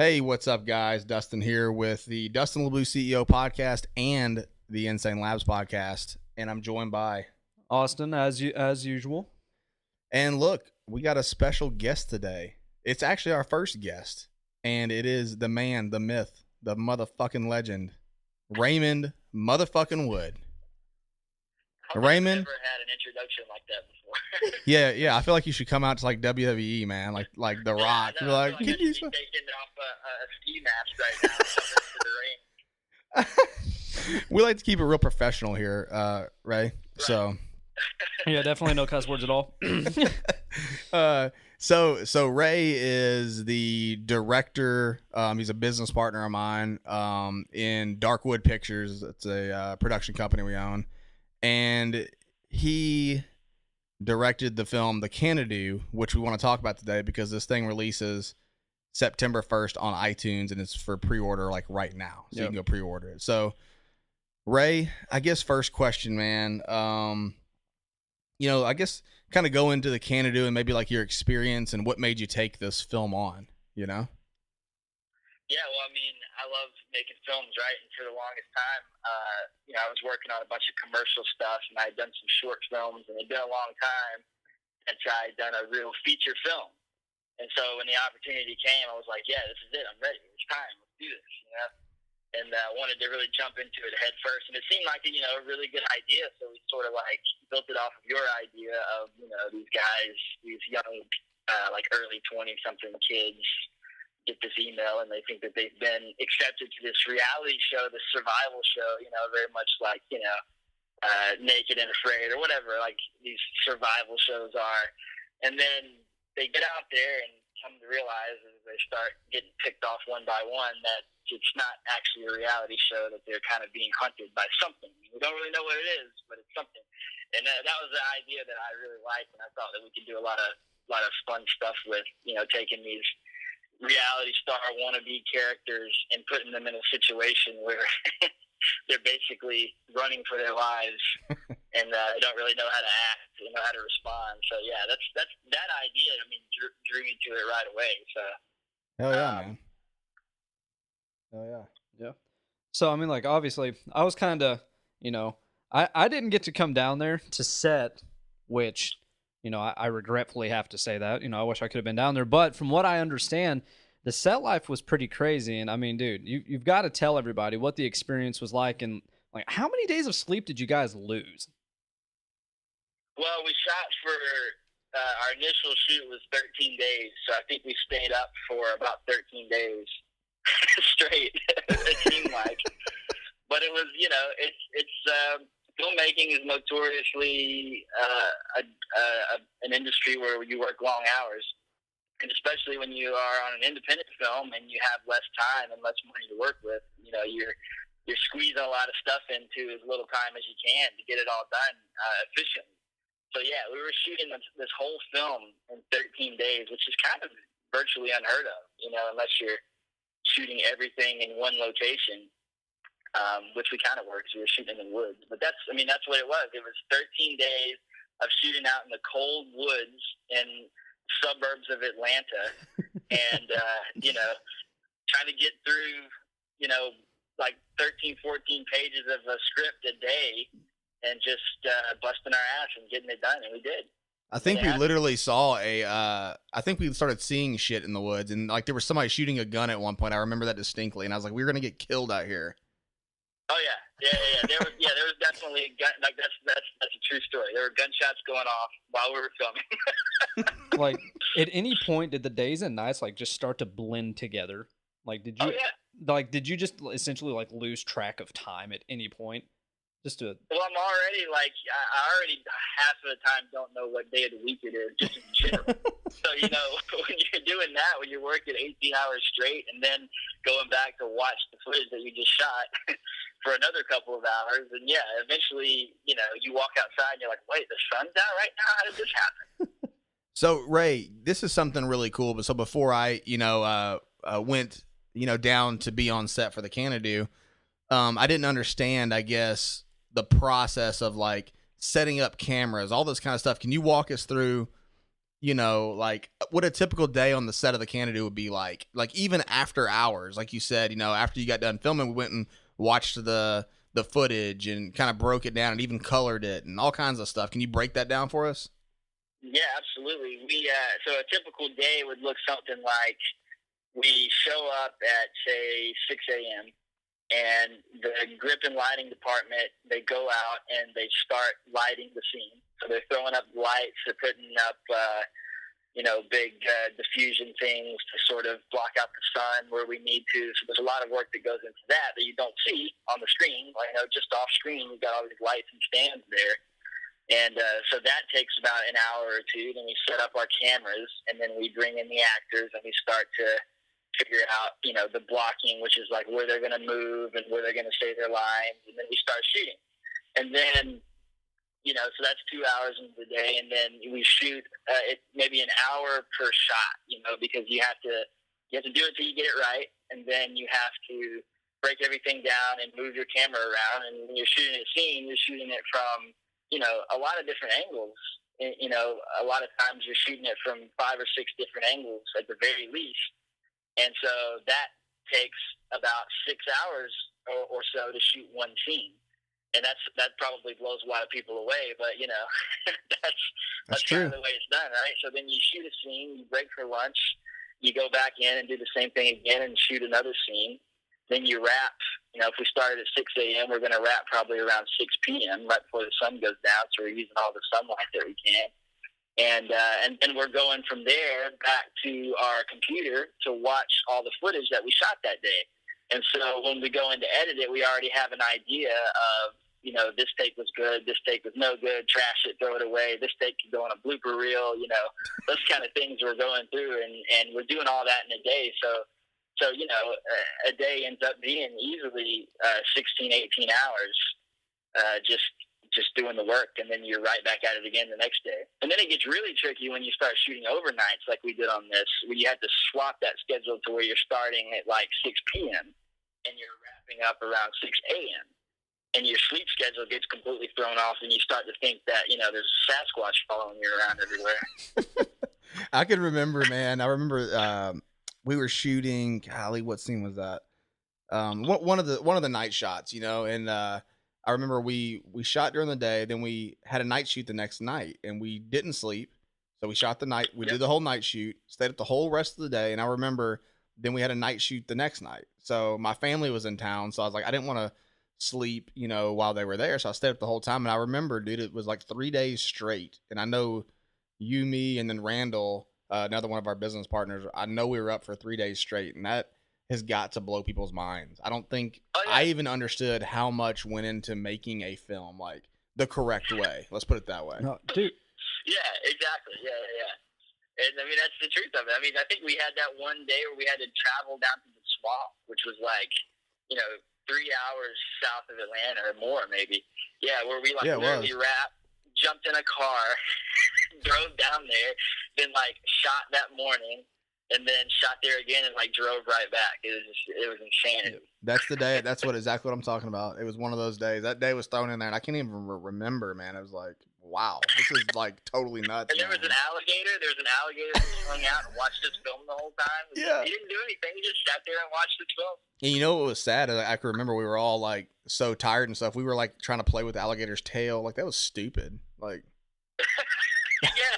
Hey, what's up, guys? Dustin here with the Dustin LeBleu CEO podcast and the Insane Labz podcast, and I'm joined by Austin, as usual. And look, we got a special guest today. It's actually our first guest, and it is the man, the myth, the motherfucking legend, Raymond motherfucking Wood. Raymond, I've never had an introduction like that before. yeah. I feel like you should come out to like WWE, man, like The Rock. No, You're like, I should be taking off a ski mask right now. To the ring. we like to keep it real professional here, Ray. Right. So, yeah, definitely no cuss words at all. So Ray is the director. He's a business partner of mine in Darkwood Pictures. It's a production company we own. And he directed the film The Canadoo, which we want to talk about today because this thing releases September 1st on iTunes, and it's for pre-order like right now. So you can go pre-order it. So, Ray, I guess first question, man. I guess kind of go into The Canadoo and maybe like your experience and what made you take this film on, Yeah, well, I mean, I love making films, right? And for the longest time, I was working on a bunch of commercial stuff, and I had done some short films, and it'd been a long time since I had done a real feature film. And so when the opportunity came, I was like, yeah, this is it. I'm ready. It's time. Let's do this, And I wanted to really jump into it head first. And it seemed like, a really good idea. So we sort of like built it off of your idea of, these guys, these young, like early 20-something kids get this email and they think that they've been accepted to this reality show, this survival show, very much like, Naked and Afraid or whatever, like these survival shows are. And then they get out there and come to realize as they start getting picked off one by one that it's not actually a reality show, that they're kind of being hunted by something. We don't really know what it is, but it's something. And that was the idea that I really liked, and I thought that we could do a lot of fun stuff with, taking these reality star wannabe characters and putting them in a situation where they're basically running for their lives and they don't really know how to act, how to respond. So yeah, that's that idea. I mean, drew me to it right away. So hell yeah, man. Hell yeah. So I mean, like obviously, I was kind of, I didn't get to come down there to set, which. I regretfully have to say that. I wish I could have been down there. But from what I understand, the set life was pretty crazy. And I mean, dude, you've got to tell everybody what the experience was like. And like, how many days of sleep did you guys lose? Well, we shot for our initial shoot was 13 days. So I think we stayed up for about 13 days straight, it seemed like. But it was, it's filmmaking is notoriously an industry where you work long hours, and especially when you are on an independent film and you have less time and less money to work with. You're squeezing a lot of stuff into as little time as you can to get it all done efficiently. So yeah, we were shooting this whole film in 13 days, which is kind of virtually unheard of, unless you're shooting everything in one location. Which we kind of were because we were shooting in the woods. But that's what it was. It was 13 days of shooting out in the cold woods in suburbs of Atlanta and, trying to get through, like 13, 14 pages of a script a day and just busting our ass and getting it done. And we did. I think we literally saw I think we started seeing shit in the woods, and like there was somebody shooting a gun at one point. I remember that distinctly, and I was like, we're going to get killed out here. Oh yeah. There was definitely a gun. Like that's a true story. There were gunshots going off while we were filming. Like at any point, did the days and nights like just start to blend together? Like did you? Oh, yeah. Like did you just essentially like lose track of time at any point? Well, I'm already like I already half of the time don't know what day of the week it is, just in general. So when you're doing that, when you're working 18 hours straight, and then going back to watch the footage that you just shot for another couple of hours, and yeah, eventually you walk outside and you're like, wait, the sun's out right now? How did this happen? So Ray, this is something really cool. But so before I went down to be on set for the Canadoo, I didn't understand, I guess, the process of like setting up cameras, all this kind of stuff. Can you walk us through you know, like what a typical day on the set of the Canadoo would be like even after hours, like you said, you know, after you got done filming, we went and watched the footage and kind of broke it down and even colored it and all kinds of stuff. Can you break that down for us? Yeah, absolutely. So a typical day would look something like we show up at, say, 6 a.m., and the grip and lighting department, they go out and they start lighting the scene. So they're throwing up lights, they're putting up, big diffusion things to sort of block out the sun where we need to. So there's a lot of work that goes into that you don't see on the screen. Just off screen, we've got all these lights and stands there. And so that takes about an hour or two. Then we set up our cameras, and then we bring in the actors, and we start to figure out, the blocking, which is like where they're going to move and where they're going to say their lines, and then we start shooting. And then, so that's 2 hours into the day, and then we shoot maybe an hour per shot, because you have to do it till you get it right, and then you have to break everything down and move your camera around. And when you're shooting a scene, you're shooting it from, a lot of different angles. A lot of times you're shooting it from 5 or 6 different angles at the very least. And so that takes about 6 hours or so to shoot one scene. And that probably blows a lot of people away, but that's kind of the way it's done, right? So then you shoot a scene, you break for lunch, you go back in and do the same thing again and shoot another scene. Then you wrap. If we started at 6 a.m., we're going to wrap probably around 6 p.m. right before the sun goes down. So we're using all the sunlight that we can. And then we're going from there back to our computer to watch all the footage that we shot that day. And so when we go in to edit it, we already have an idea of, this take was good, this take was no good, trash it, throw it away, this take could go on a blooper reel, those kind of things we're going through. And we're doing all that in a day. So a day ends up being easily 16, 18 hours just doing the work, and then you're right back at it again the next day. And then it gets really tricky when you start shooting overnights like we did on this, where you have to swap that schedule to where you're starting at like 6 p.m. and you're wrapping up around 6 a.m. and your sleep schedule gets completely thrown off, and you start to think that, there's a Sasquatch following you around everywhere. I can remember, man. I remember we were shooting, golly, what scene was that? One of the night shots, and I remember we shot during the day, then we had a night shoot the next night, and we didn't sleep. So we shot the night, we did the whole night shoot, stayed up the whole rest of the day. And I remember then we had a night shoot the next night. So my family was in town. So I was like, I didn't want to sleep, while they were there. So I stayed up the whole time. And I remember, dude, it was like 3 days straight. And I know you, me, and then Randall, another one of our business partners, I know we were up for 3 days straight. And that has got to blow people's minds. I don't think I even understood how much went into making a film, like the correct way. Let's put it that way. No, dude. Yeah, exactly. Yeah. And I mean, that's the truth of it. I mean, I think we had that one day where we had to travel down to the swamp, which was like, 3 hours south of Atlanta or more, maybe. Yeah, where we literally wrapped, jumped in a car, drove down there, then shot that morning, and then shot there again and drove right back. It was insanity. That's the day. That's exactly what I'm talking about. It was one of those days. That day was thrown in there, and I can't even remember, man. It was like, wow, this is totally nuts. And there was an alligator. There was an alligator that hung out and watched us film the whole time. Yeah. He didn't do anything. He just sat there and watched us film. And you know what was sad? I can remember we were all so tired and stuff. We were trying to play with the alligator's tail. That was stupid. Yeah.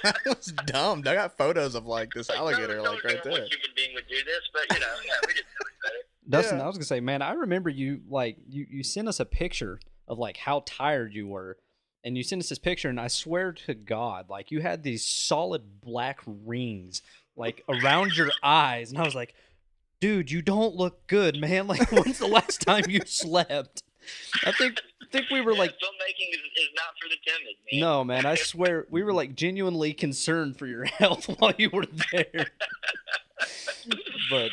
That was dumb. I got photos of this alligator no right there. Human being would do this, but we didn't know any better. Dustin, Yeah. I was gonna say, man, I remember you you sent us a picture of how tired you were, and you sent us this picture, and I swear to God, you had these solid black rings around your eyes, and I was like, dude, you don't look good, man. When's the last time you slept? I think we were filmmaking is not for the timid, man. No, man, I swear we were genuinely concerned for your health while you were there. But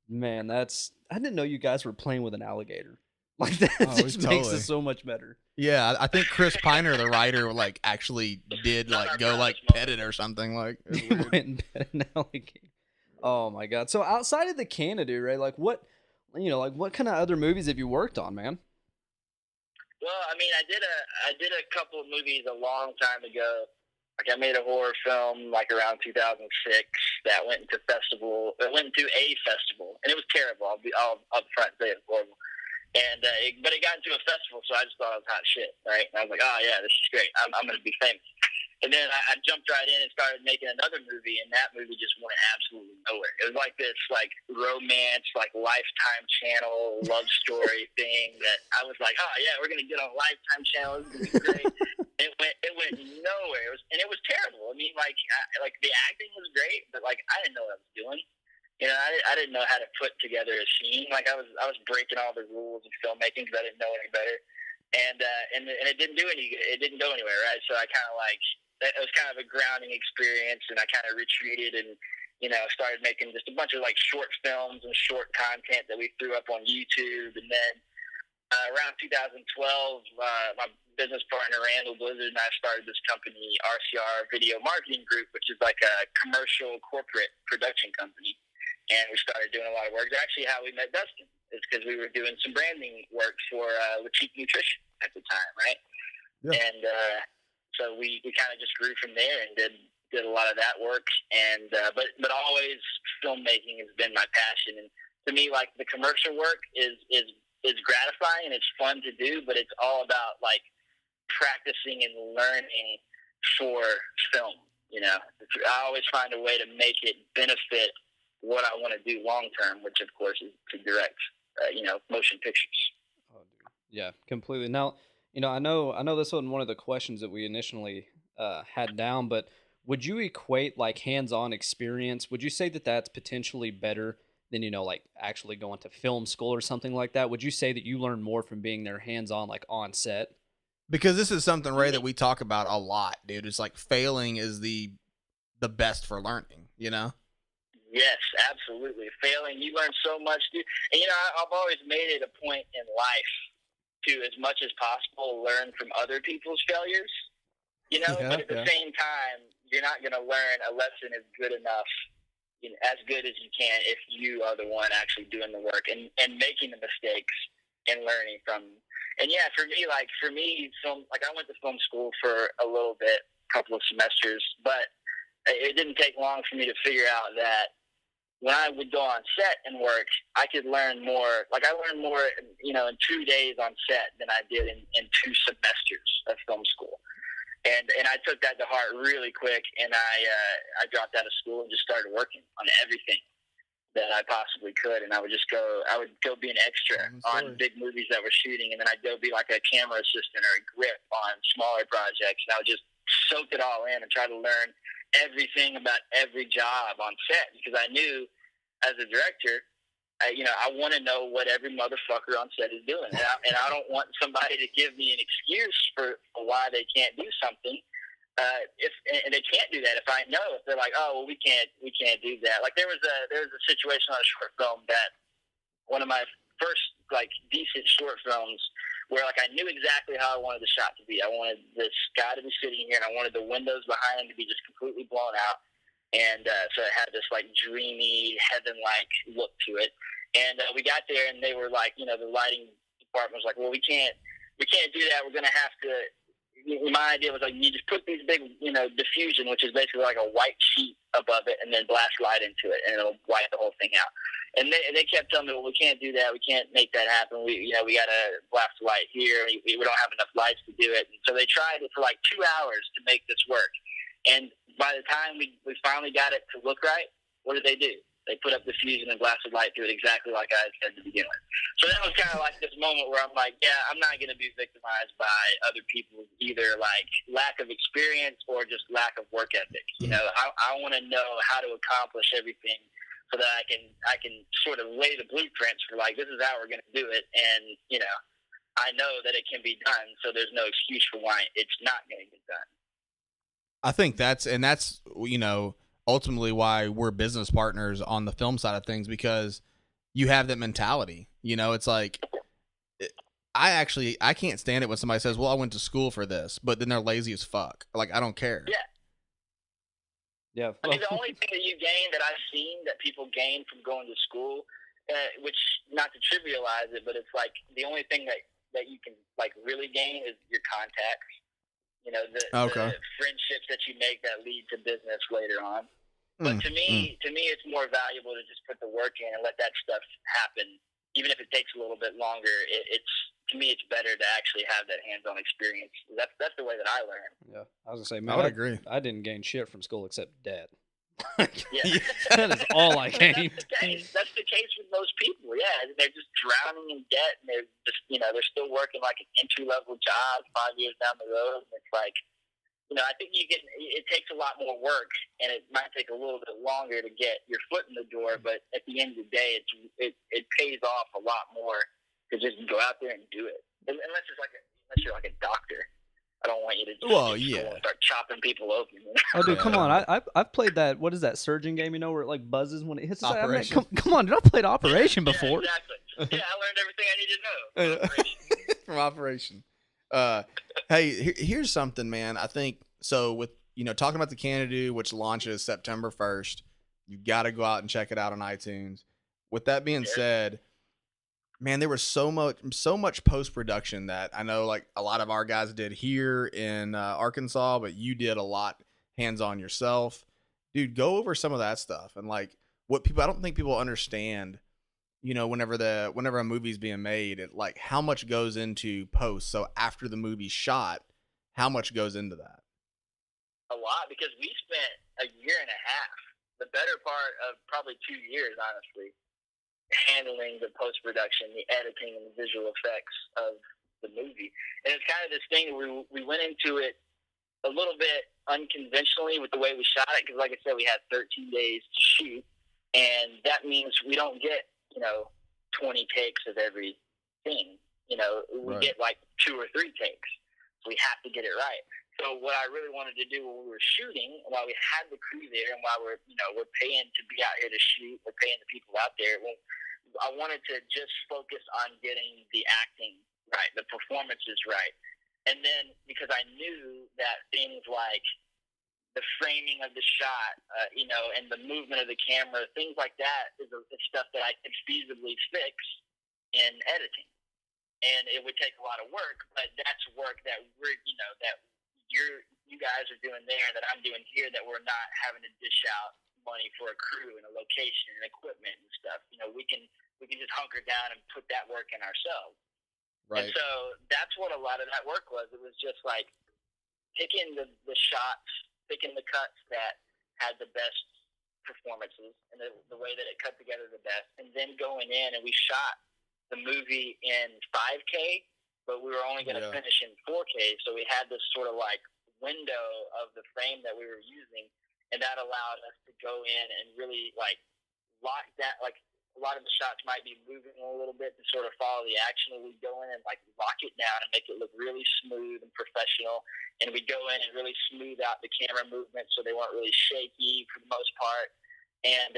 man, I didn't know you guys were playing with an alligator. That just makes it so much better. Yeah, I think Chris Piner, the writer, actually did go pet it or something. He went and pet an alligator. Oh my God! So outside of the Canadoo, right? What kind of other movies have you worked on, man? Well, I mean, I did a couple of movies a long time ago. Like I made a horror film like around 2006 that went into festival. It went into a festival, and it was terrible. I'll upfront say it's horrible. And but it got into a festival, so I just thought it was hot shit, right? And I was like, oh yeah, this is great. I'm going to be famous. And then I jumped right in and started making another movie, and that movie just went absolutely nowhere. It was like this like romance, like Lifetime Channel love story thing that I was like, oh yeah, we're going to get on Lifetime Channel. This is going to be great. It went nowhere. It was terrible. I mean, like the acting was great, but like I didn't know what I was doing. You know, I didn't know how to put together a scene. Like I was breaking all the rules of filmmaking because I didn't know any better, and it didn't do any. It didn't go anywhere, right? So I kind of like it was kind of a grounding experience, and I kind of retreated and started making just a bunch of like short films and short content that we threw up on YouTube, and then around 2012, my business partner Randall Blizzard and I started this company, RCR Video Marketing Group, which is like a commercial corporate production company. And we started doing a lot of work. It's actually how we met Dustin. It's because we were doing some branding work for Latique Nutrition at the time, right? Yeah. And so we kind of just grew from there and did a lot of that work. And but always filmmaking has been my passion. And to me, like the commercial work is gratifying and it's fun to do, but it's all about like practicing and learning for film. I always find a way to make it benefit what I want to do long term, which of course is to direct, motion pictures. Oh, dude. Yeah, completely. Now, I know this wasn't one of the questions that we initially had down, but would you equate like hands-on experience? Would you say that that's potentially better than like actually going to film school or something like that? Would you say that you learn more from being there hands-on, like on set? Because this is something, Ray, that we talk about a lot, dude. It's like failing is the best for learning, Yes, absolutely. Failing, you learn so much, dude. And I've always made it a point in life to, as much as possible, learn from other people's failures. But at the same time, you're not going to learn a lesson as good enough, as good as you can, if you are the one actually doing the work and making the mistakes and learning from them. And yeah, for me, I went to film school for a little bit, a couple of semesters, but it didn't take long for me to figure out that when I would go on set and work, I could learn more. Like I learned more, in 2 days on set than I did in 2 semesters of film school. And I took that to heart really quick, and I dropped out of school and just started working on everything that I possibly could. And I would go be an extra on big movies that we're shooting, and then I'd go be like a camera assistant or a grip on smaller projects. And I would just soak it all in and try to learn everything about every job on set, because I knew as a director, I want to know what every motherfucker on set is doing, and I don't want somebody to give me an excuse for why they can't do something. And they can't do that if I know. If they're like, oh, well, we can't do that. Like there was a situation on a short film that one of my first like decent short films where like I knew exactly how I wanted the shot to be. I wanted this guy to be sitting here, and I wanted the windows behind him to be just completely blown out. And so it had this like dreamy, heaven-like look to it. And we got there, and they were like, the lighting department was like, well, we can't do that. We're gonna have to. My idea was like, you just put these big, diffusion, which is basically like a white sheet above it, and then blast light into it, and it'll white the whole thing out. And they kept telling me, well, we can't do that. We can't make that happen. We got to blast the light here. We don't have enough lights to do it. And so they tried it for like 2 hours to make this work. And by the time we finally got it to look right, what did they do? They put up the fusion and blasted light through it exactly like I had said to begin with. So that was kind of like this moment where I'm like, yeah, I'm not going to be victimized by other people's either like lack of experience or just lack of work ethic. I want to know how to accomplish everything so that I can sort of lay the blueprints for like, this is how we're going to do it. And, I know that it can be done. So there's no excuse for why it's not going to get done. I think that's ultimately why we're business partners on the film side of things, because you have that mentality. It's like I can't stand it when somebody says, well, I went to school for this, but then they're lazy as fuck. Like, I don't care. Yeah. I mean, the only thing that you gain that I've seen that people gain from going to school, which, not to trivialize it, but it's like the only thing that you can like really gain is your contacts. Okay. the friendships that you make that lead to business later on. But to me, it's more valuable to just put the work in and let that stuff happen, even if it takes a little bit longer. To me, it's better to actually have that hands-on experience. That's the way that I learn. Yeah, I was gonna say, man, I would agree. I didn't gain shit from school except debt. Yeah. That is all I gained. That's the case with most people. Yeah, they're just drowning in debt, and they're just they're still working like an entry-level job 5 years down the road. And it's like, I think it takes a lot more work, and it might take a little bit longer to get your foot in the door. But at the end of the day, it pays off a lot more to just go out there and do it. Unless you're like a doctor. I don't want you to just start chopping people open. Oh, dude, come on! I've played that. What is that surgeon game? Where it like buzzes when it hits. Operation. I mean, come on, dude! I played Operation before. Yeah, exactly. Yeah, I learned everything I need to know from Operation. Hey, here's something, man. I think so. With talking about the Canadoo, which launches September 1st, you got to go out and check it out on iTunes. With that being said, man, there was so much post-production that I know like a lot of our guys did here in Arkansas, but you did a lot hands-on yourself. Dude, go over some of that stuff and like I don't think people understand, whenever a movie's being made, like how much goes into post. So after the movie's shot, how much goes into that? A lot, because we spent a year and a half, the better part of probably 2 years, honestly, handling the post-production, the editing, and the visual effects of the movie. And it's kind of this thing where we went into it a little bit unconventionally with the way we shot it, because like I said, we had 13 days to shoot, and that means we don't get 20 takes of every scene. We get like 2 or 3 takes. So we have to get it right. So what I really wanted to do when we were shooting, while we had the crew there, and while we're paying to be out here to shoot, we're paying the people out there, I wanted to just focus on getting the acting right, the performances right. And then because I knew that things like the framing of the shot, and the movement of the camera, things like that is stuff that I could feasibly fix in editing. And it would take a lot of work, but that's work that that you guys are doing there, that I'm doing here, that we're not having to dish out money for a crew and a location and equipment and stuff. We can just hunker down and put that work in ourselves. Right. And so that's what a lot of that work was. It was just like picking the shots, picking the cuts that had the best performances and the way that it cut together the best, and then going in and we shot the movie in 5K, but we were only going to finish in 4K, so we had this sort of like window of the frame that we were using, and that allowed us to go in and really like lock that. Like a lot of the shots might be moving a little bit to sort of follow the action, and we go in and like lock it down and make it look really smooth and professional, and we go in and really smooth out the camera movements so they weren't really shaky for the most part. And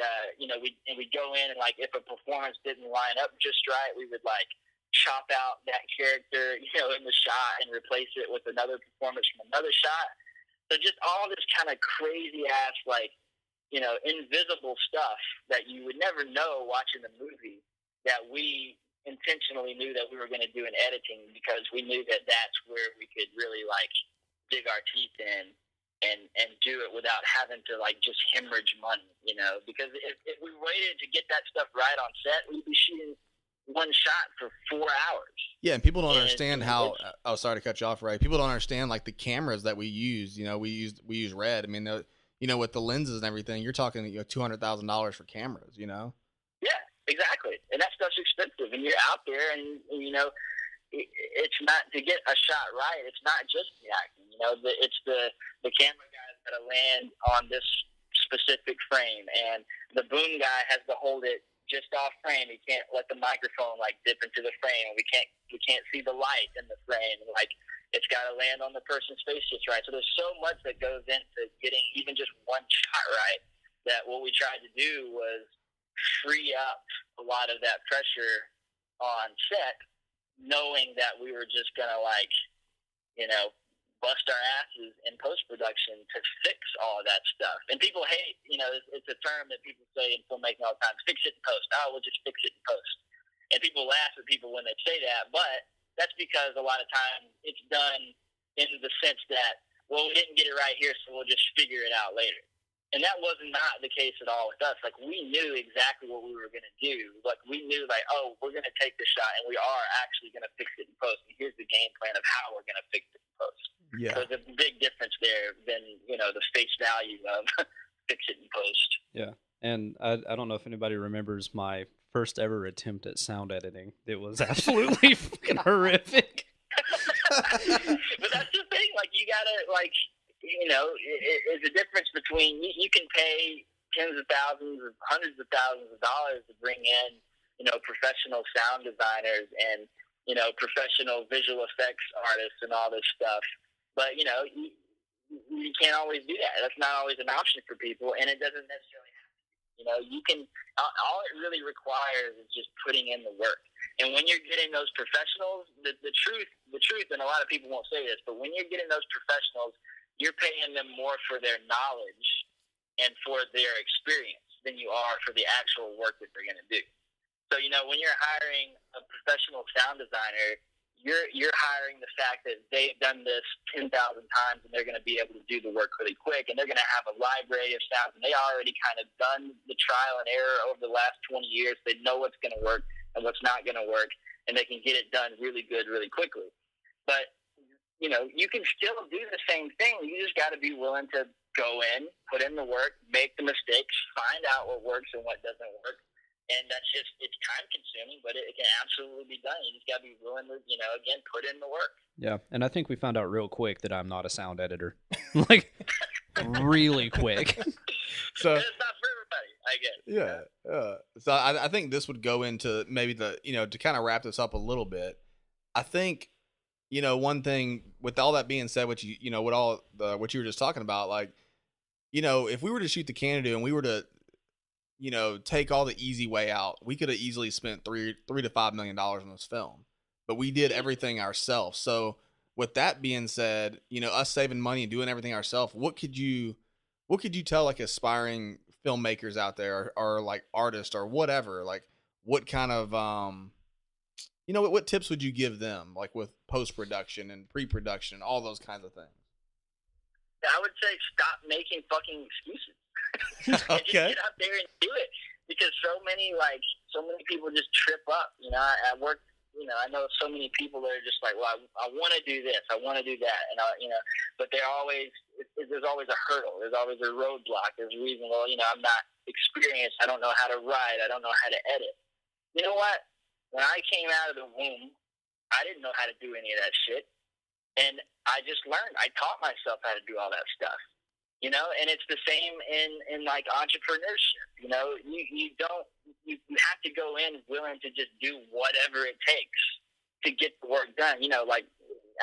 we go in and like if a performance didn't line up just right, we would like chop out that character, in the shot and replace it with another performance from another shot. So just all this kind of crazy ass, like, invisible stuff that you would never know watching the movie, that we intentionally knew that we were going to do in editing, because we knew that that's where we could really like dig our teeth in and do it without having to like just hemorrhage money, because if we waited to get that stuff right on set, we'd be shooting one shot for 4 hours. Yeah, and people don't understand how. Oh, sorry to cut you off, Ray. People don't understand like the cameras that we use. We use Red. I mean, with the lenses and everything, you're talking $200,000 for cameras. Yeah, exactly. And that stuff's expensive. And you're out there, and it's not to get a shot right. It's not just the acting. It's the camera guys that land on this specific frame, and the boom guy has to hold it just off frame. He can't let the microphone like dip into the frame. We can't see the light in the frame. Like it's got to land on the person's face just right. So there's so much that goes into getting even just one shot right, that what we tried to do was free up a lot of that pressure on set, knowing that we were just gonna bust our asses in post-production to fix all of that stuff. And people hate, it's a term that people say in filmmaking all the time, fix it in post. Oh, we'll just fix it in post. And people laugh at people when they say that, but that's because a lot of times it's done in the sense that, well, we didn't get it right here, so we'll just figure it out later. And that was not the case at all with us. Like, we knew exactly what we were going to do. Like, we knew, like, oh, we're going to take this shot, and we are actually going to fix it in post. And here's the game plan of how we're going to fix it in post. Yeah. So there's a big difference there than, you know, the face value of fix it in post. Yeah. And I don't know if anybody remembers my first ever attempt at sound editing. It was absolutely fucking horrific. But that's the thing. Like, you got to, like, you know, it's a difference between you can pay tens of thousands or hundreds of thousands of dollars to bring in, you know, professional sound designers and, you know, professional visual effects artists and all this stuff. But, you know, you can't always do that. That's not always an option for people, and it doesn't necessarily have to. You know, you can, all it really requires is just putting in the work. And when you're getting those professionals, the truth, and a lot of people won't say this, but when you're getting those professionals, you're paying them more for their knowledge and for their experience than you are for the actual work that they're going to do. So, you know, when you're hiring a professional sound designer, you're hiring the fact that they've done this 10,000 times and they're going to be able to do the work really quick, and they're going to have a library of sounds, and they already kind of done the trial and error over the last 20 years. They know what's going to work and what's not going to work, and they can get it done really good really quickly. But you know, you can still do the same thing. You just got to be willing to go in, put in the work, make the mistakes, find out what works and what doesn't work. And that's just, it's time consuming, but it can absolutely be done. You just got to be willing to, you know, again, put in the work. Yeah. And I think we found out real quick that I'm not a sound editor. Like, really quick. So it's not for everybody, I guess. Yeah. So I think this would go into maybe the, you know, to kind of wrap this up a little bit. I think, you know, one thing with all that being said, what you know, what you were just talking about, like, you know, if we were to shoot the Canadoo and we were to, you know, take all the easy way out, we could have easily spent $3 to $5 million on this film, but we did everything ourselves. So with that being said, you know, us saving money and doing everything ourselves, what could you tell like aspiring filmmakers out there or like artists or whatever, like what kind of, you know, what tips would you give them, like with post-production and pre-production, all those kinds of things? I would say stop making fucking excuses. Okay. Just get out there and do it, because so many people just trip up. You know, I work. You know, I know so many people that are just like, well, I want to do this, I want to do that, and you know, but there's always a hurdle. There's always a roadblock. There's a reason. Well, you know, I'm not experienced. I don't know how to write. I don't know how to edit. You know what? When I came out of the womb, I didn't know how to do any of that shit. And I just learned. I taught myself how to do all that stuff. You know, and it's the same in like entrepreneurship. You know, you have to go in willing to just do whatever it takes to get the work done. You know, like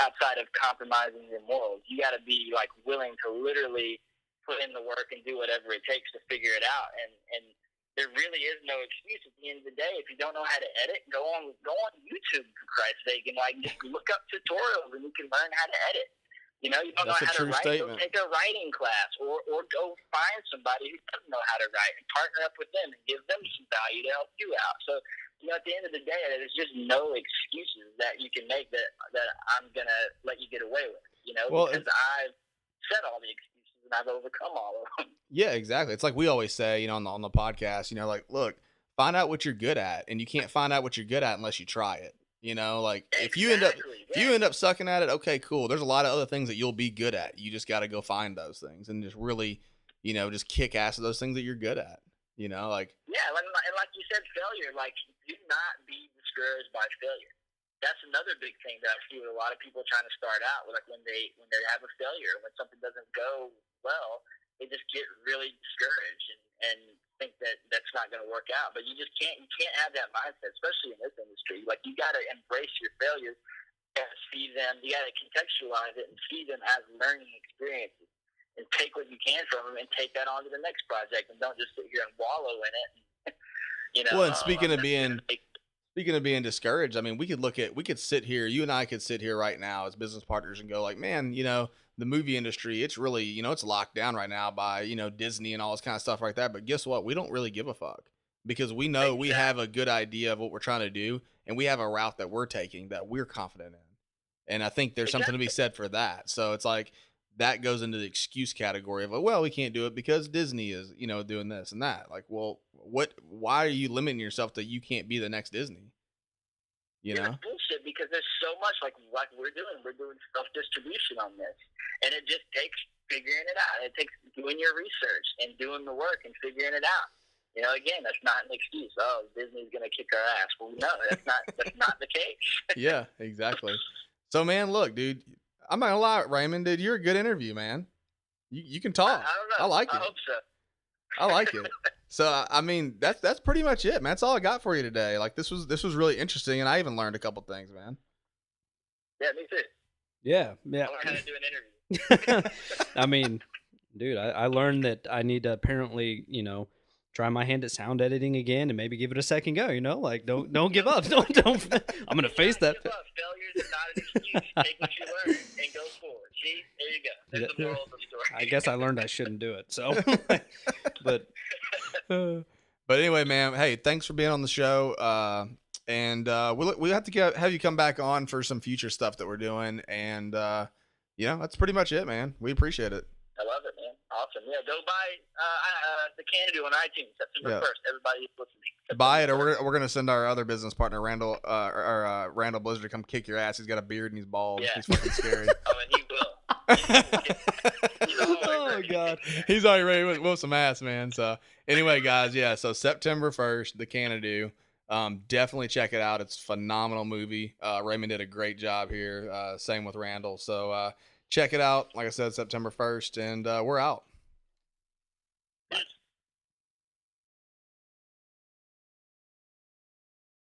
outside of compromising your morals, you got to be like willing to literally put in the work and do whatever it takes to figure it out. And there really is no excuse at the end of the day. If you don't know how to edit, go on YouTube, for Christ's sake, and like just look up tutorials and you can learn how to edit. You know, you don't know how to write, go take a writing class or go find somebody who doesn't know how to write and partner up with them and give them some value to help you out. So, you know, at the end of the day, there's just no excuses that you can make that I'm going to let you get away with, you know, because I've said all the excuses and I've overcome all of them. Yeah, exactly. It's like we always say, you know, on the podcast, you know, like, look, find out what you're good at, and you can't find out what you're good at unless you try it. You know, like if you end up sucking at it, okay, cool. There's a lot of other things that you'll be good at. You just got to go find those things and just really, you know, just kick ass at those things that you're good at. You know, like and like you said, failure. Like, do not be discouraged by failure. That's another big thing that I see with a lot of people trying to start out. Like when they have a failure, when something doesn't go well, they just get really discouraged and think that that's not going to work out. But you can't have that mindset, especially in this industry. Like, you got to embrace your failures and see them. You got to contextualize it and see them as learning experiences, and take what you can from them and take that on to the next project, and don't just sit here and wallow in it. You know. Well, and speaking of being discouraged, I mean, we could sit here, you and I could sit here right now as business partners and go like, man, you know, the movie industry, it's really, you know, it's locked down right now by, you know, Disney and all this kind of stuff like that. But guess what? We don't really give a fuck, because we know we have a good idea of what we're trying to do, and we have a route that we're taking that we're confident in. And I think there's something to be said for that. So it's like that goes into the excuse category of, well, we can't do it because Disney is, you know, doing this and that. Like, well, why are you limiting yourself that you can't be the next Disney? You know? It's bullshit because there's so much like we're doing self-distribution on this. And it just takes figuring it out. It takes doing your research and doing the work and figuring it out. You know, again, that's not an excuse. Oh, Disney's going to kick our ass. Well, no, that's not the case. Yeah, exactly. So, man, look, dude, I'm not gonna lie, Raymond, dude, you're a good interview, man. You can talk. I don't know. I like it. I hope so. I like it. So, I mean, that's pretty much it, man. That's all I got for you today. Like, this was really interesting, and I even learned a couple things, man. Yeah, me too. Yeah. I learned how to do an interview. I mean, dude, I learned that I need to apparently, you know, try my hand at sound editing again and maybe give it a second go, you know, like don't give up. Don't I'm going to face that. Give up. Failure is not an excuse. Take what you learn and go forward. See, there you go. There's the moral of the story. I guess I learned I shouldn't do it. So, but anyway, man, hey, thanks for being on the show. And we'll have to have you come back on for some future stuff that we're doing. And, you know, that's pretty much it, man. We appreciate it. I love it, man. Awesome. Yeah, go buy the Canadoo on iTunes September 1st. Everybody listening. Buy it, or we're gonna send our other business partner, Randall Blizzard, to come kick your ass. He's got a beard and he's bald. Yeah. He's fucking scary. Oh, and he will. Oh God, he's already ready to whoop some ass, man. So anyway, guys, yeah. So September 1st, the Canadoo. Definitely check it out. It's a phenomenal movie. Raymond did a great job here. Same with Randall. So check it out. Like I said, September 1st, and we're out.